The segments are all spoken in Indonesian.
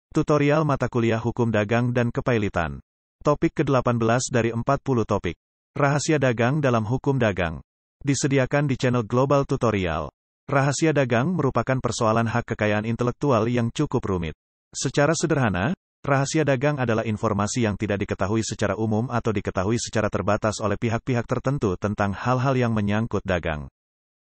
Tutorial mata kuliah Hukum Dagang dan Kepailitan. Topik ke-18 dari 40 topik. Rahasia dagang dalam hukum dagang. Disediakan di channel Global Tutorial. Rahasia dagang merupakan persoalan hak kekayaan intelektual yang cukup rumit. Secara sederhana, rahasia dagang adalah informasi yang tidak diketahui secara umum atau diketahui secara terbatas oleh pihak-pihak tertentu tentang hal-hal yang menyangkut dagang.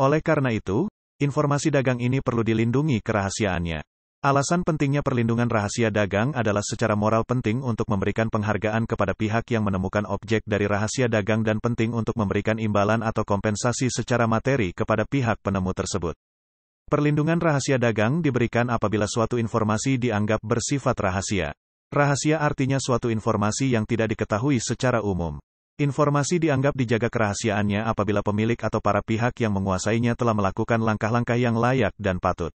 Oleh karena itu, informasi dagang ini perlu dilindungi kerahasiaannya. Alasan pentingnya perlindungan rahasia dagang adalah secara moral penting untuk memberikan penghargaan kepada pihak yang menemukan objek dari rahasia dagang dan penting untuk memberikan imbalan atau kompensasi secara materi kepada pihak penemu tersebut. Perlindungan rahasia dagang diberikan apabila suatu informasi dianggap bersifat rahasia. Rahasia artinya suatu informasi yang tidak diketahui secara umum. Informasi dianggap dijaga kerahasiaannya apabila pemilik atau para pihak yang menguasainya telah melakukan langkah-langkah yang layak dan patut.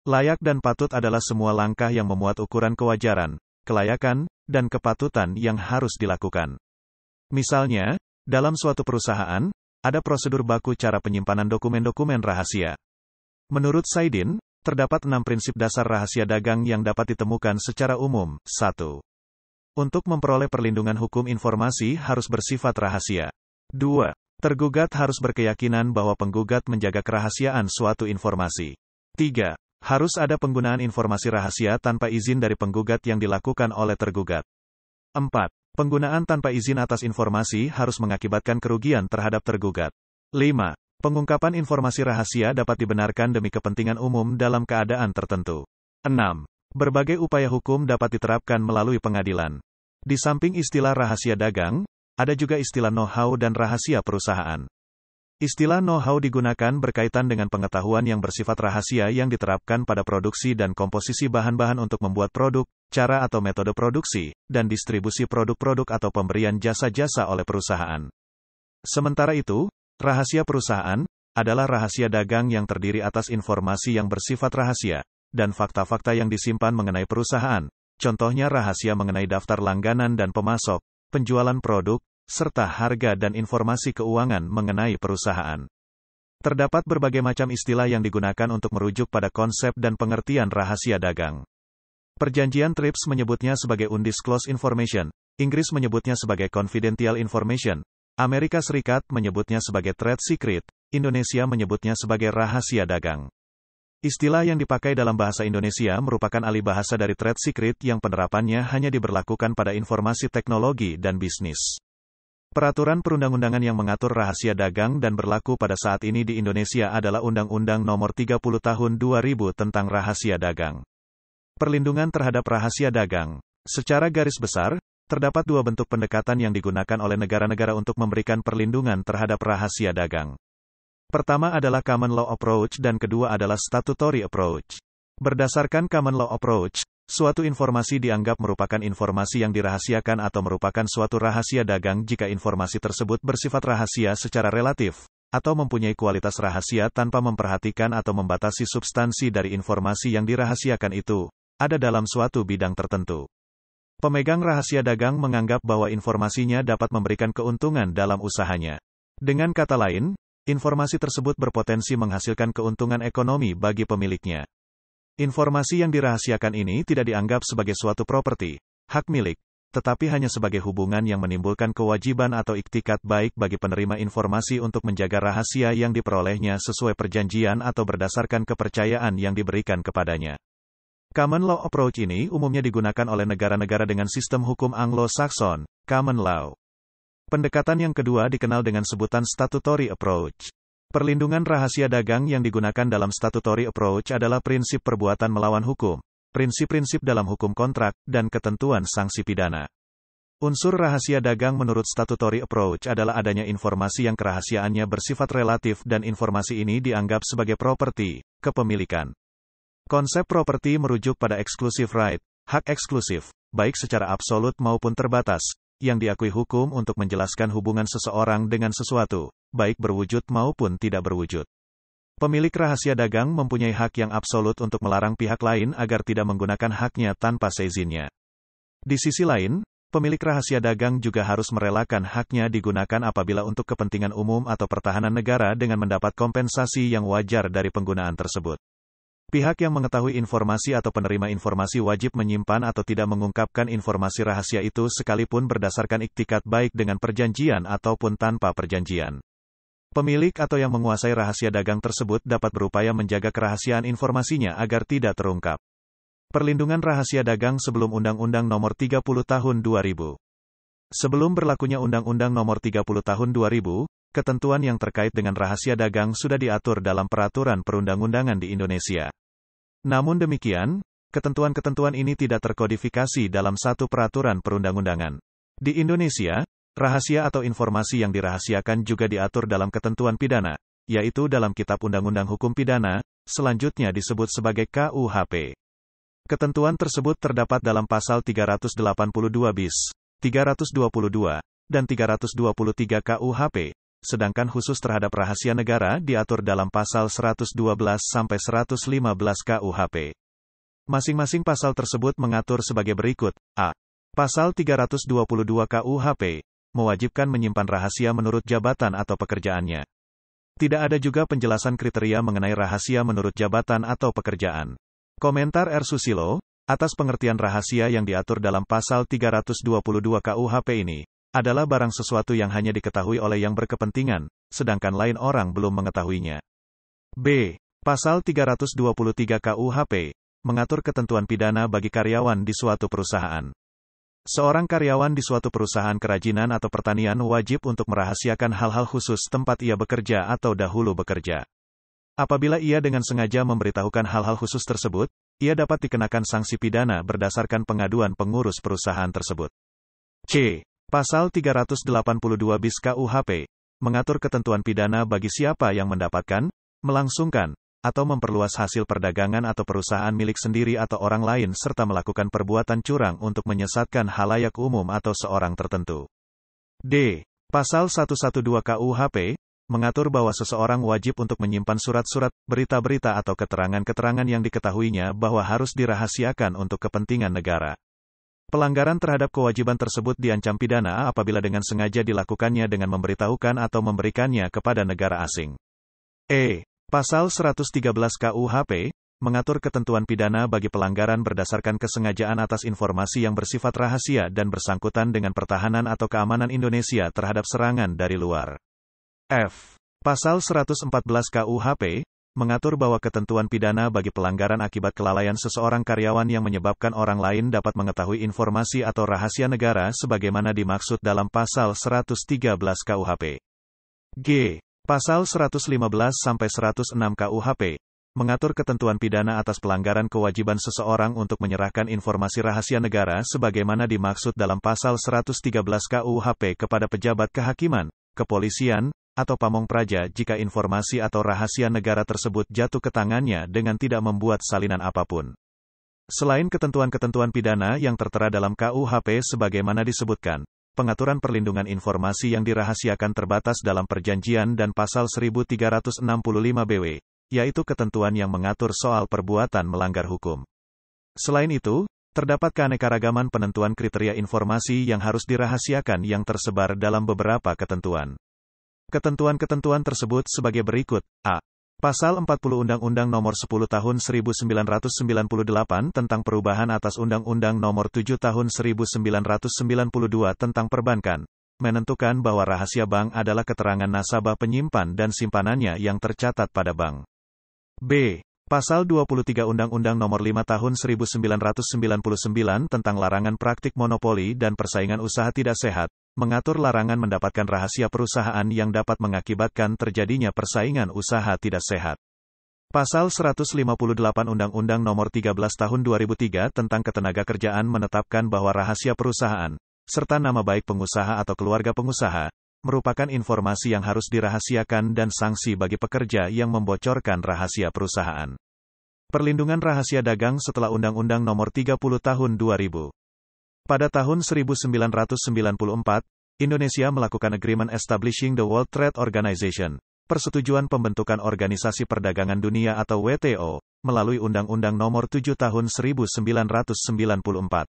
Layak dan patut adalah semua langkah yang memuat ukuran kewajaran, kelayakan, dan kepatutan yang harus dilakukan. Misalnya, dalam suatu perusahaan, ada prosedur baku cara penyimpanan dokumen-dokumen rahasia. Menurut Saidin, terdapat 6 prinsip dasar rahasia dagang yang dapat ditemukan secara umum. 1. Untuk memperoleh perlindungan hukum informasi harus bersifat rahasia. 2. Tergugat harus berkeyakinan bahwa penggugat menjaga kerahasiaan suatu informasi. 3. Harus ada penggunaan informasi rahasia tanpa izin dari penggugat yang dilakukan oleh tergugat. 4. Penggunaan tanpa izin atas informasi harus mengakibatkan kerugian terhadap tergugat. 5. Pengungkapan informasi rahasia dapat dibenarkan demi kepentingan umum dalam keadaan tertentu. 6. Berbagai upaya hukum dapat diterapkan melalui pengadilan. Di samping istilah rahasia dagang, ada juga istilah know-how dan rahasia perusahaan. Istilah know-how digunakan berkaitan dengan pengetahuan yang bersifat rahasia yang diterapkan pada produksi dan komposisi bahan-bahan untuk membuat produk, cara atau metode produksi, dan distribusi produk-produk atau pemberian jasa-jasa oleh perusahaan. Sementara itu, rahasia perusahaan adalah rahasia dagang yang terdiri atas informasi yang bersifat rahasia, dan fakta-fakta yang disimpan mengenai perusahaan, contohnya rahasia mengenai daftar langganan dan pemasok, penjualan produk, serta harga dan informasi keuangan mengenai perusahaan. Terdapat berbagai macam istilah yang digunakan untuk merujuk pada konsep dan pengertian rahasia dagang. Perjanjian TRIPS menyebutnya sebagai undisclosed information, Inggris menyebutnya sebagai confidential information, Amerika Serikat menyebutnya sebagai trade secret, Indonesia menyebutnya sebagai rahasia dagang. Istilah yang dipakai dalam bahasa Indonesia merupakan alih bahasa dari trade secret yang penerapannya hanya diberlakukan pada informasi teknologi dan bisnis. Peraturan perundang-undangan yang mengatur rahasia dagang dan berlaku pada saat ini di Indonesia adalah Undang-Undang Nomor 30 Tahun 2000 tentang Rahasia Dagang. Perlindungan terhadap rahasia dagang. Secara garis besar, terdapat 2 bentuk pendekatan yang digunakan oleh negara-negara untuk memberikan perlindungan terhadap rahasia dagang. Pertama adalah Common Law Approach dan kedua adalah Statutory Approach. Berdasarkan Common Law Approach, suatu informasi dianggap merupakan informasi yang dirahasiakan atau merupakan suatu rahasia dagang jika informasi tersebut bersifat rahasia secara relatif, atau mempunyai kualitas rahasia tanpa memperhatikan atau membatasi substansi dari informasi yang dirahasiakan itu, ada dalam suatu bidang tertentu. Pemegang rahasia dagang menganggap bahwa informasinya dapat memberikan keuntungan dalam usahanya. Dengan kata lain, informasi tersebut berpotensi menghasilkan keuntungan ekonomi bagi pemiliknya. Informasi yang dirahasiakan ini tidak dianggap sebagai suatu properti, hak milik, tetapi hanya sebagai hubungan yang menimbulkan kewajiban atau iktikat baik bagi penerima informasi untuk menjaga rahasia yang diperolehnya sesuai perjanjian atau berdasarkan kepercayaan yang diberikan kepadanya. Common Law Approach ini umumnya digunakan oleh negara-negara dengan sistem hukum Anglo-Saxon, Common Law. Pendekatan yang kedua dikenal dengan sebutan Statutory Approach. Perlindungan rahasia dagang yang digunakan dalam Statutory Approach adalah prinsip perbuatan melawan hukum, prinsip-prinsip dalam hukum kontrak, dan ketentuan sanksi pidana. Unsur rahasia dagang menurut Statutory Approach adalah adanya informasi yang kerahasiaannya bersifat relatif dan informasi ini dianggap sebagai properti, kepemilikan. Konsep properti merujuk pada exclusive right, hak eksklusif, baik secara absolut maupun terbatas, yang diakui hukum untuk menjelaskan hubungan seseorang dengan sesuatu, baik berwujud maupun tidak berwujud. Pemilik rahasia dagang mempunyai hak yang absolut untuk melarang pihak lain agar tidak menggunakan haknya tanpa seizinnya. Di sisi lain, pemilik rahasia dagang juga harus merelakan haknya digunakan apabila untuk kepentingan umum atau pertahanan negara dengan mendapat kompensasi yang wajar dari penggunaan tersebut. Pihak yang mengetahui informasi atau penerima informasi wajib menyimpan atau tidak mengungkapkan informasi rahasia itu sekalipun berdasarkan iktikat baik dengan perjanjian ataupun tanpa perjanjian. Pemilik atau yang menguasai rahasia dagang tersebut dapat berupaya menjaga kerahasiaan informasinya agar tidak terungkap. Perlindungan rahasia dagang sebelum Undang-Undang Nomor 30 Tahun 2000. Sebelum berlakunya Undang-Undang Nomor 30 Tahun 2000, ketentuan yang terkait dengan rahasia dagang sudah diatur dalam peraturan perundang-undangan di Indonesia. Namun demikian, ketentuan-ketentuan ini tidak terkodifikasi dalam satu peraturan perundang-undangan. Di Indonesia, rahasia atau informasi yang dirahasiakan juga diatur dalam ketentuan pidana, yaitu dalam Kitab Undang-Undang Hukum Pidana, selanjutnya disebut sebagai KUHP. Ketentuan tersebut terdapat dalam pasal 382 bis, 322, dan 323 KUHP, sedangkan khusus terhadap rahasia negara diatur dalam pasal 112-115 KUHP. Masing-masing pasal tersebut mengatur sebagai berikut. A. Pasal 322 KUHP, mewajibkan menyimpan rahasia menurut jabatan atau pekerjaannya. Tidak ada juga penjelasan kriteria mengenai rahasia menurut jabatan atau pekerjaan. Komentar R. Susilo, atas pengertian rahasia yang diatur dalam pasal 322 KUHP ini, adalah barang sesuatu yang hanya diketahui oleh yang berkepentingan, sedangkan lain orang belum mengetahuinya. B. Pasal 323 KUHP, mengatur ketentuan pidana bagi karyawan di suatu perusahaan. Seorang karyawan di suatu perusahaan kerajinan atau pertanian wajib untuk merahasiakan hal-hal khusus tempat ia bekerja atau dahulu bekerja. Apabila ia dengan sengaja memberitahukan hal-hal khusus tersebut, ia dapat dikenakan sanksi pidana berdasarkan pengaduan pengurus perusahaan tersebut. C. Pasal 382 bis KUHP, mengatur ketentuan pidana bagi siapa yang mendapatkan, melangsungkan, atau memperluas hasil perdagangan atau perusahaan milik sendiri atau orang lain serta melakukan perbuatan curang untuk menyesatkan halayak umum atau seorang tertentu. D. Pasal 112 KUHP, mengatur bahwa seseorang wajib untuk menyimpan surat-surat, berita-berita atau keterangan-keterangan yang diketahuinya bahwa harus dirahasiakan untuk kepentingan negara. Pelanggaran terhadap kewajiban tersebut diancam pidana apabila dengan sengaja dilakukannya dengan memberitahukan atau memberikannya kepada negara asing. E. Pasal 113 KUHP, mengatur ketentuan pidana bagi pelanggaran berdasarkan kesengajaan atas informasi yang bersifat rahasia dan bersangkutan dengan pertahanan atau keamanan Indonesia terhadap serangan dari luar. F. Pasal 114 KUHP, mengatur bahwa ketentuan pidana bagi pelanggaran akibat kelalaian seseorang karyawan yang menyebabkan orang lain dapat mengetahui informasi atau rahasia negara sebagaimana dimaksud dalam pasal 113 KUHP. G. Pasal 115-106 KUHP, mengatur ketentuan pidana atas pelanggaran kewajiban seseorang untuk menyerahkan informasi rahasia negara sebagaimana dimaksud dalam pasal 113 KUHP kepada pejabat kehakiman, kepolisian, atau pamong praja jika informasi atau rahasia negara tersebut jatuh ke tangannya dengan tidak membuat salinan apapun. Selain ketentuan-ketentuan pidana yang tertera dalam KUHP sebagaimana disebutkan, pengaturan perlindungan informasi yang dirahasiakan terbatas dalam perjanjian dan pasal 1365 BW, yaitu ketentuan yang mengatur soal perbuatan melanggar hukum. Selain itu, terdapat keanekaragaman penentuan kriteria informasi yang harus dirahasiakan yang tersebar dalam beberapa ketentuan. Ketentuan-ketentuan tersebut sebagai berikut. A. Pasal 40 Undang-Undang Nomor 10 Tahun 1998 tentang perubahan atas Undang-Undang Nomor 7 Tahun 1992 tentang perbankan, menentukan bahwa rahasia bank adalah keterangan nasabah penyimpan dan simpanannya yang tercatat pada bank. B. Pasal 23 Undang-Undang Nomor 5 Tahun 1999 tentang larangan praktik monopoli dan persaingan usaha tidak sehat, mengatur larangan mendapatkan rahasia perusahaan yang dapat mengakibatkan terjadinya persaingan usaha tidak sehat. Pasal 158 Undang-Undang Nomor 13 Tahun 2003 tentang Ketenagakerjaan menetapkan bahwa rahasia perusahaan, serta nama baik pengusaha atau keluarga pengusaha, merupakan informasi yang harus dirahasiakan dan sanksi bagi pekerja yang membocorkan rahasia perusahaan. Perlindungan rahasia dagang setelah Undang-Undang Nomor 30 Tahun 2000. Pada tahun 1994, Indonesia melakukan Agreement Establishing the World Trade Organization, Persetujuan Pembentukan Organisasi Perdagangan Dunia atau WTO, melalui Undang-Undang Nomor 7 Tahun 1994.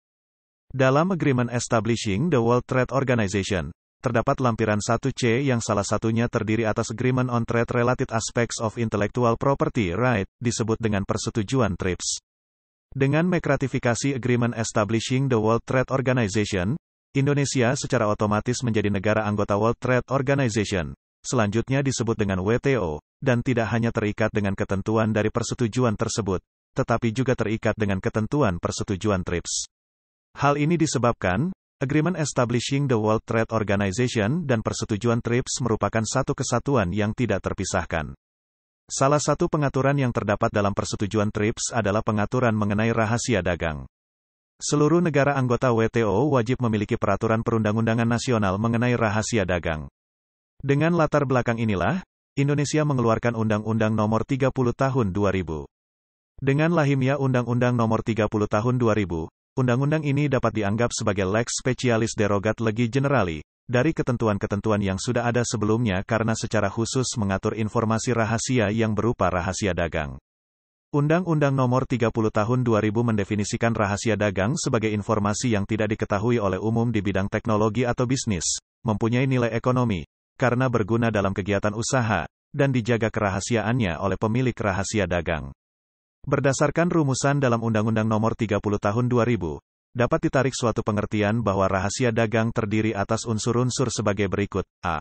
Dalam Agreement Establishing the World Trade Organization, terdapat lampiran 1C yang salah satunya terdiri atas Agreement on Trade-Related Aspects of Intellectual Property Right, disebut dengan Persetujuan TRIPS. Dengan meratifikasi Agreement Establishing the World Trade Organization, Indonesia secara otomatis menjadi negara anggota World Trade Organization, selanjutnya disebut dengan WTO, dan tidak hanya terikat dengan ketentuan dari persetujuan tersebut, tetapi juga terikat dengan ketentuan persetujuan TRIPS. Hal ini disebabkan, Agreement Establishing the World Trade Organization dan persetujuan TRIPS merupakan satu kesatuan yang tidak terpisahkan. Salah satu pengaturan yang terdapat dalam persetujuan TRIPS adalah pengaturan mengenai rahasia dagang. Seluruh negara anggota WTO wajib memiliki peraturan perundang-undangan nasional mengenai rahasia dagang. Dengan latar belakang inilah, Indonesia mengeluarkan Undang-Undang Nomor 30 Tahun 2000. Dengan lahirnya Undang-Undang Nomor 30 Tahun 2000, undang-undang ini dapat dianggap sebagai lex specialis derogat legi generali, dari ketentuan-ketentuan yang sudah ada sebelumnya karena secara khusus mengatur informasi rahasia yang berupa rahasia dagang. Undang-Undang Nomor 30 Tahun 2000 mendefinisikan rahasia dagang sebagai informasi yang tidak diketahui oleh umum di bidang teknologi atau bisnis, mempunyai nilai ekonomi, karena berguna dalam kegiatan usaha, dan dijaga kerahasiaannya oleh pemilik rahasia dagang. Berdasarkan rumusan dalam Undang-Undang Nomor 30 Tahun 2000, dapat ditarik suatu pengertian bahwa rahasia dagang terdiri atas unsur-unsur sebagai berikut. A.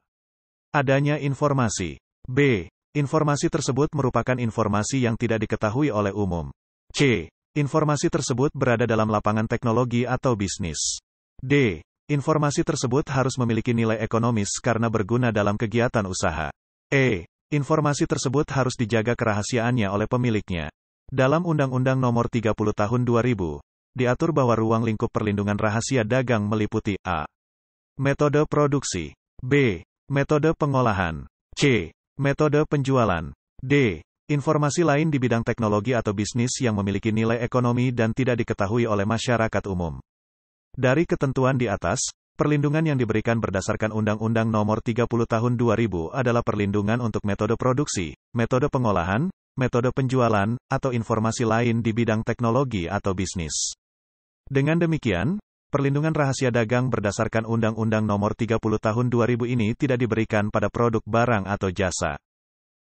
Adanya informasi. B. Informasi tersebut merupakan informasi yang tidak diketahui oleh umum. C. Informasi tersebut berada dalam lapangan teknologi atau bisnis. D. Informasi tersebut harus memiliki nilai ekonomis karena berguna dalam kegiatan usaha. E. Informasi tersebut harus dijaga kerahasiaannya oleh pemiliknya. Dalam Undang-Undang Nomor 30 Tahun 2000, diatur bahwa ruang lingkup perlindungan rahasia dagang meliputi A. Metode produksi. B. Metode pengolahan. C. Metode penjualan. D. Informasi lain di bidang teknologi atau bisnis yang memiliki nilai ekonomi dan tidak diketahui oleh masyarakat umum. Dari ketentuan di atas, perlindungan yang diberikan berdasarkan Undang-Undang Nomor 30 Tahun 2000 adalah perlindungan untuk metode produksi, metode pengolahan, metode penjualan, atau informasi lain di bidang teknologi atau bisnis. Dengan demikian, perlindungan rahasia dagang berdasarkan Undang-Undang Nomor 30 Tahun 2000 ini tidak diberikan pada produk barang atau jasa.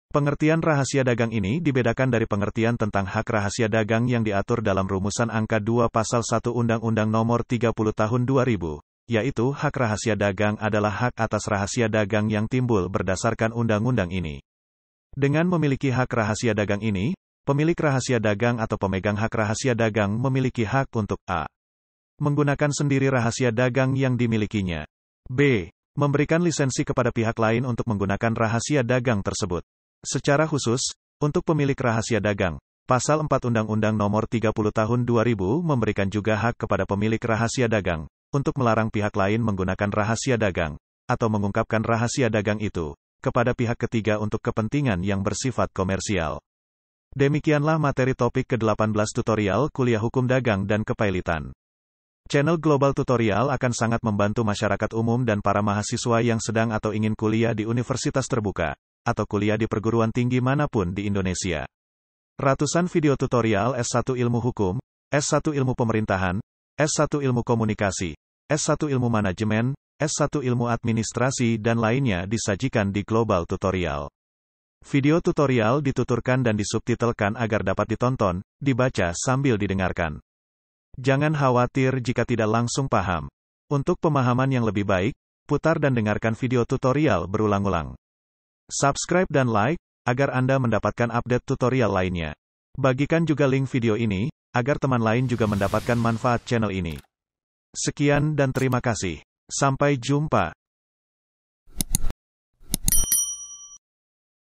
Pengertian rahasia dagang ini dibedakan dari pengertian tentang hak rahasia dagang yang diatur dalam rumusan angka 2 pasal 1 Undang-Undang Nomor 30 Tahun 2000, yaitu hak rahasia dagang adalah hak atas rahasia dagang yang timbul berdasarkan undang-undang ini. Dengan memiliki hak rahasia dagang ini, pemilik rahasia dagang atau pemegang hak rahasia dagang memiliki hak untuk A. Menggunakan sendiri rahasia dagang yang dimilikinya. B. Memberikan lisensi kepada pihak lain untuk menggunakan rahasia dagang tersebut. Secara khusus, untuk pemilik rahasia dagang, Pasal 4 Undang-Undang Nomor 30 Tahun 2000 memberikan juga hak kepada pemilik rahasia dagang, untuk melarang pihak lain menggunakan rahasia dagang, atau mengungkapkan rahasia dagang itu, kepada pihak ketiga untuk kepentingan yang bersifat komersial. Demikianlah materi topik ke-18 tutorial Kuliah Hukum Dagang dan Kepailitan. Channel Global Tutorial akan sangat membantu masyarakat umum dan para mahasiswa yang sedang atau ingin kuliah di universitas terbuka, atau kuliah di perguruan tinggi manapun di Indonesia. Ratusan video tutorial S1 Ilmu Hukum, S1 Ilmu Pemerintahan, S1 Ilmu Komunikasi, S1 Ilmu Manajemen, S1 Ilmu Administrasi dan lainnya disajikan di Global Tutorial. Video tutorial dituturkan dan disubtitelkan agar dapat ditonton, dibaca sambil didengarkan. Jangan khawatir jika tidak langsung paham. Untuk pemahaman yang lebih baik, putar dan dengarkan video tutorial berulang-ulang. Subscribe dan like, agar Anda mendapatkan update tutorial lainnya. Bagikan juga link video ini, agar teman lain juga mendapatkan manfaat channel ini. Sekian dan terima kasih. Sampai jumpa.